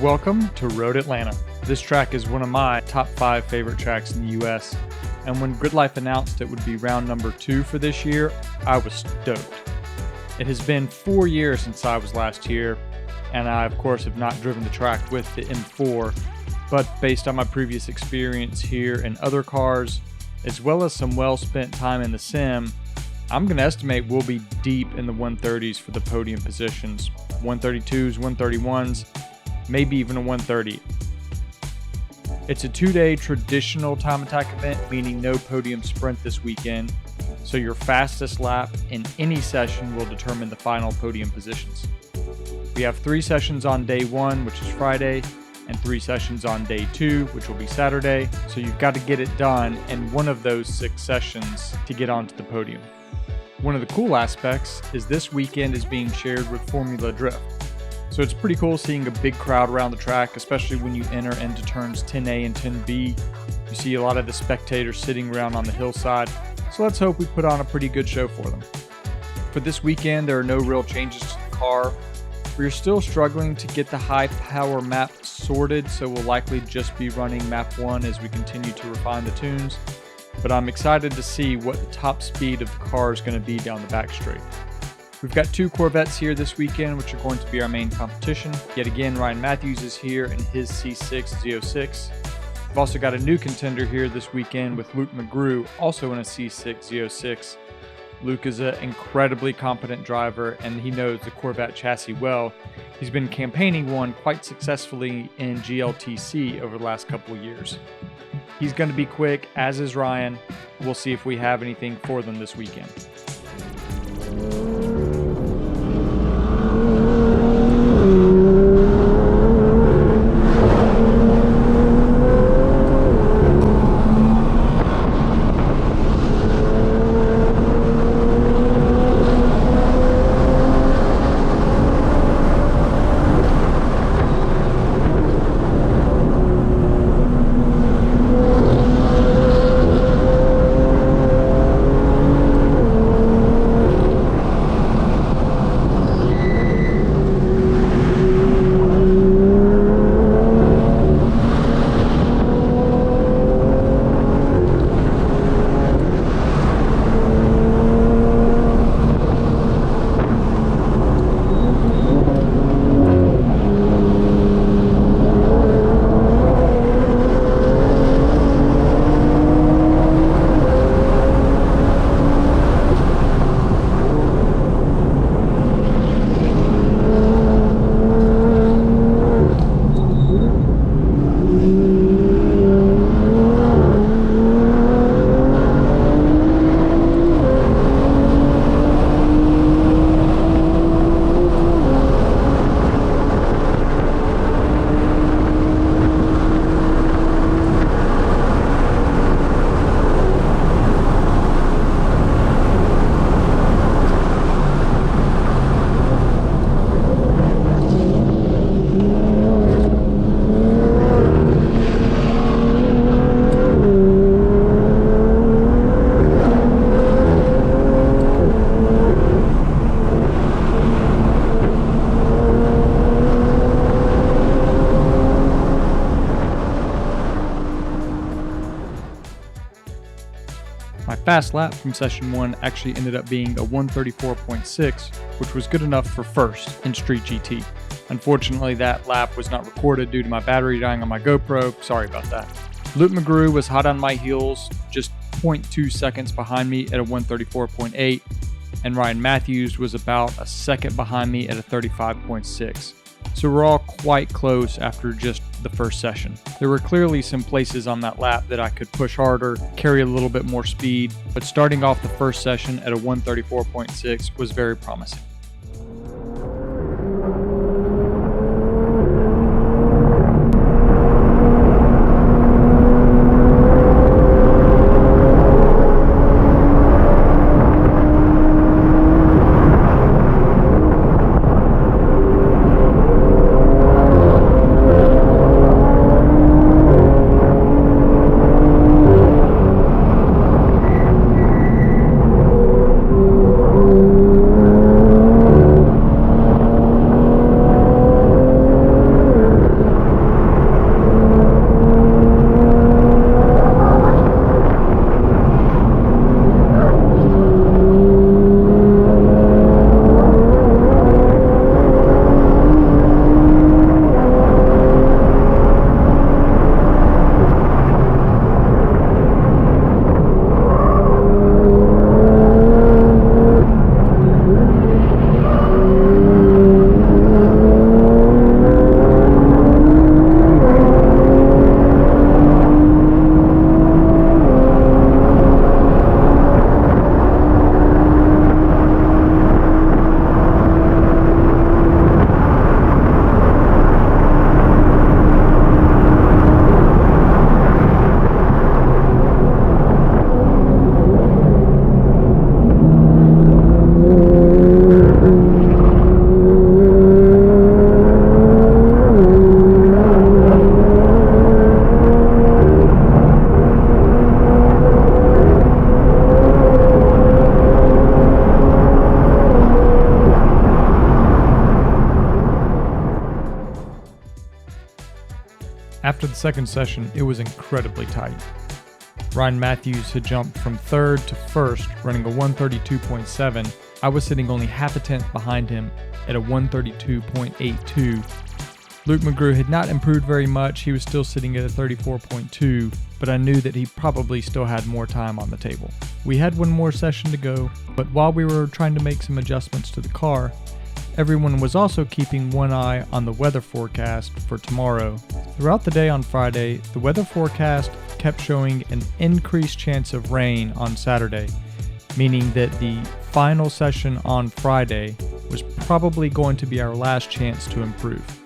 Welcome to Road Atlanta. This track is one of my top 5 favorite tracks in the US, and when Gridlife announced it would be round number 2 for this year, I was stoked. It has been 4 years since I was last here, and I of course have not driven the track with the M4, but based on my previous experience here and other cars, as well as some well-spent time in the sim, I'm going to estimate we'll be deep in the 130s for the podium positions, 132s, 131s, maybe even a 130. It's a 2-day traditional time attack event, meaning no podium sprint this weekend, so your fastest lap in any session will determine the final podium positions. We have 3 sessions on day 1, which is Friday, and 3 sessions on day 2, which will be Saturday, so you've got to get it done in one of those 6 sessions to get onto the podium. One of the cool aspects is this weekend is being shared with Formula Drift. So it's pretty cool seeing a big crowd around the track, especially when you enter into turns 10A and 10B. You see a lot of the spectators sitting around on the hillside, so let's hope we put on a pretty good show for them. For this weekend, there are no real changes to the car. We're still struggling to get the high power map sorted, so we'll likely just be running map 1 as we continue to refine the tunes, but I'm excited to see what the top speed of the car is going to be down the back straight. We've got 2 Corvettes here this weekend, which are going to be our main competition. Yet again, Ryan Matthews is here in his C6 Z06. We've also got a new contender here this weekend with Luke McGrew, also in a C6 Z06. Luke is an incredibly competent driver, and he knows the Corvette chassis well. He's been campaigning one quite successfully in GLTC over the last couple of years. He's going to be quick, as is Ryan. We'll see if we have anything for them this weekend. My fast lap from session 1 actually ended up being a 134.6, which was good enough for first in StreetGT. Unfortunately, that lap was not recorded due to my battery dying on my GoPro. Sorry about that. Luke McGrew was hot on my heels, just 0.2 seconds behind me at a 134.8, and Ryan Matthews was about a second behind me at a 35.6. So we're all quite close after just the first session. There were clearly some places on that lap that I could push harder, carry a little bit more speed, but starting off the first session at a 134.6 was very promising. After the second session, it was incredibly tight. Ryan Matthews had jumped from third to first, running a 132.7. I was sitting only half a tenth behind him at a 132.82. Luke McGrew had not improved very much. He was still sitting at a 34.2, but I knew that he probably still had more time on the table. We had one more session to go, but while we were trying to make some adjustments to the car, everyone was also keeping one eye on the weather forecast for tomorrow. Throughout the day on Friday, the weather forecast kept showing an increased chance of rain on Saturday, meaning that the final session on Friday was probably going to be our last chance to improve.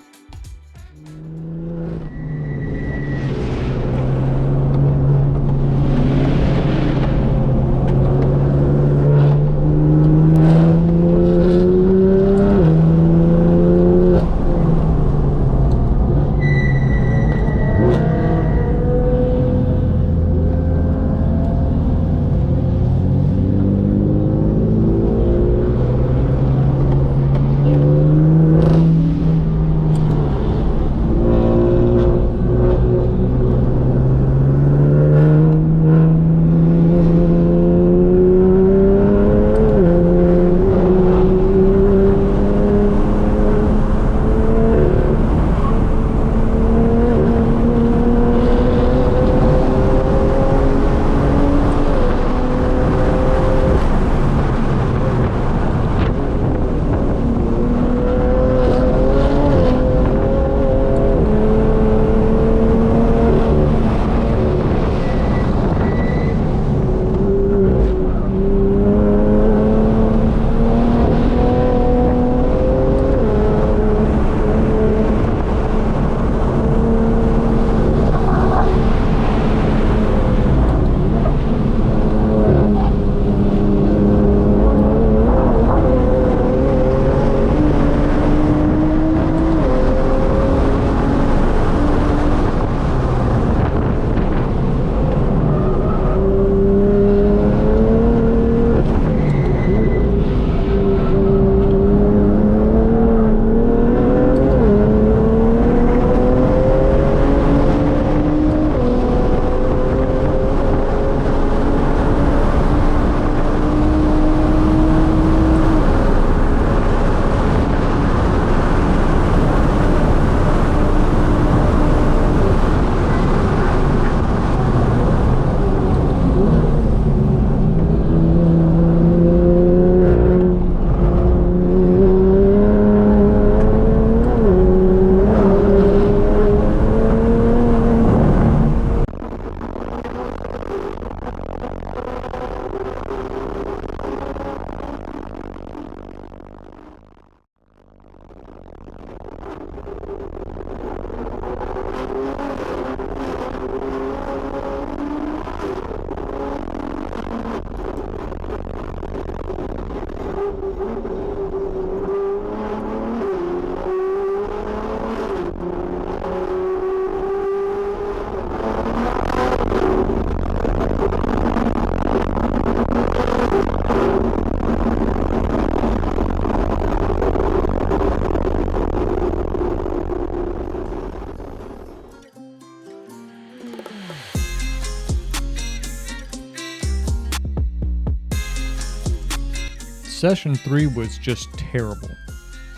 Session 3 was just terrible.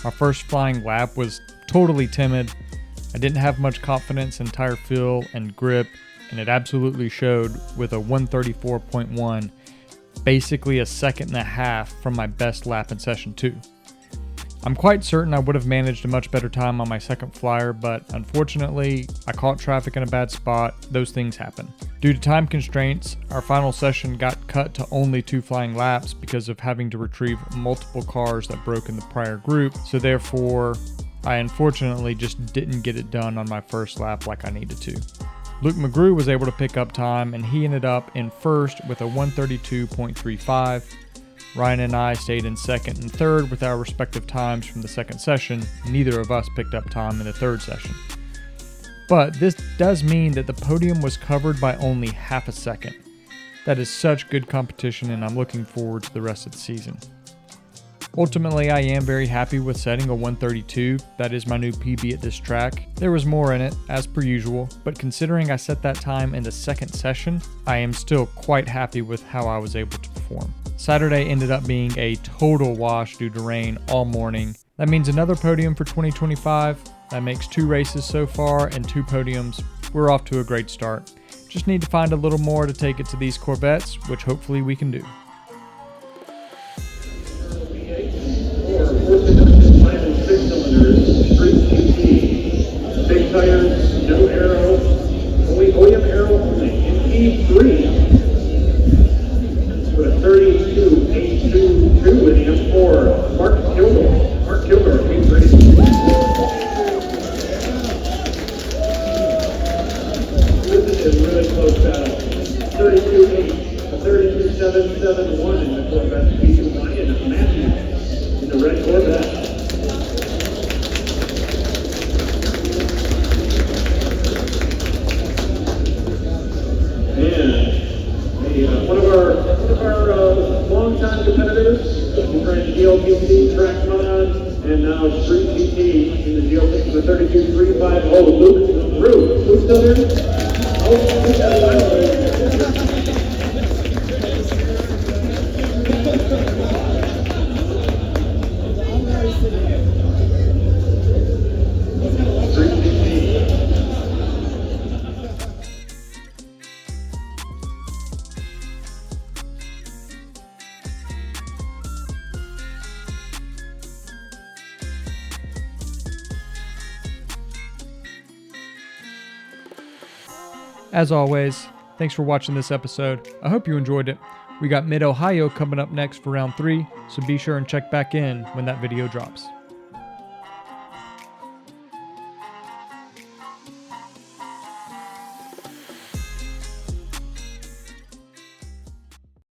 My first flying lap was totally timid. I didn't have much confidence in tire feel and grip, and it absolutely showed with a 134.1, basically a second and a half from my best lap in Session 2. I'm quite certain I would have managed a much better time on my second flyer, but unfortunately, I caught traffic in a bad spot. Those things happen. Due to time constraints, our final session got cut to only 2 flying laps because of having to retrieve multiple cars that broke in the prior group, so therefore, I unfortunately just didn't get it done on my first lap like I needed to. Luke McGrew was able to pick up time, and he ended up in first with a 132.35. Ryan and I stayed in second and third with our respective times from the second session. Neither of us picked up time in the third session. But this does mean that the podium was covered by only half a second. That is such good competition, and I'm looking forward to the rest of the season. Ultimately, I am very happy with setting a 132. That is my new PB at this track. There was more in it, as per usual, but considering I set that time in the second session, I am still quite happy with how I was able to perform. Saturday ended up being a total wash due to rain all morning. That means another podium for 2025. That makes 2 races so far and 2 podiums. We're off to a great start. Just need to find a little more to take it to these Corvettes, which hopefully we can do. Big tires, no aero, only OEM aero from the MP3. With a 32.822 with the M4, Mark Kilgore, P1. This is a really close battle. 32.8, a 32.771 in the Corvette P1 and a Matthew in the red Corvette. One of our longtime competitors, friend GLPC, track mod, and now StreetGT in the GLPC with 32.350. Oh, Luke's still there? Oh, he's got a As always, thanks for watching this episode. I hope you enjoyed it. We got Mid-Ohio coming up next for round 3, so be sure and check back in when that video drops.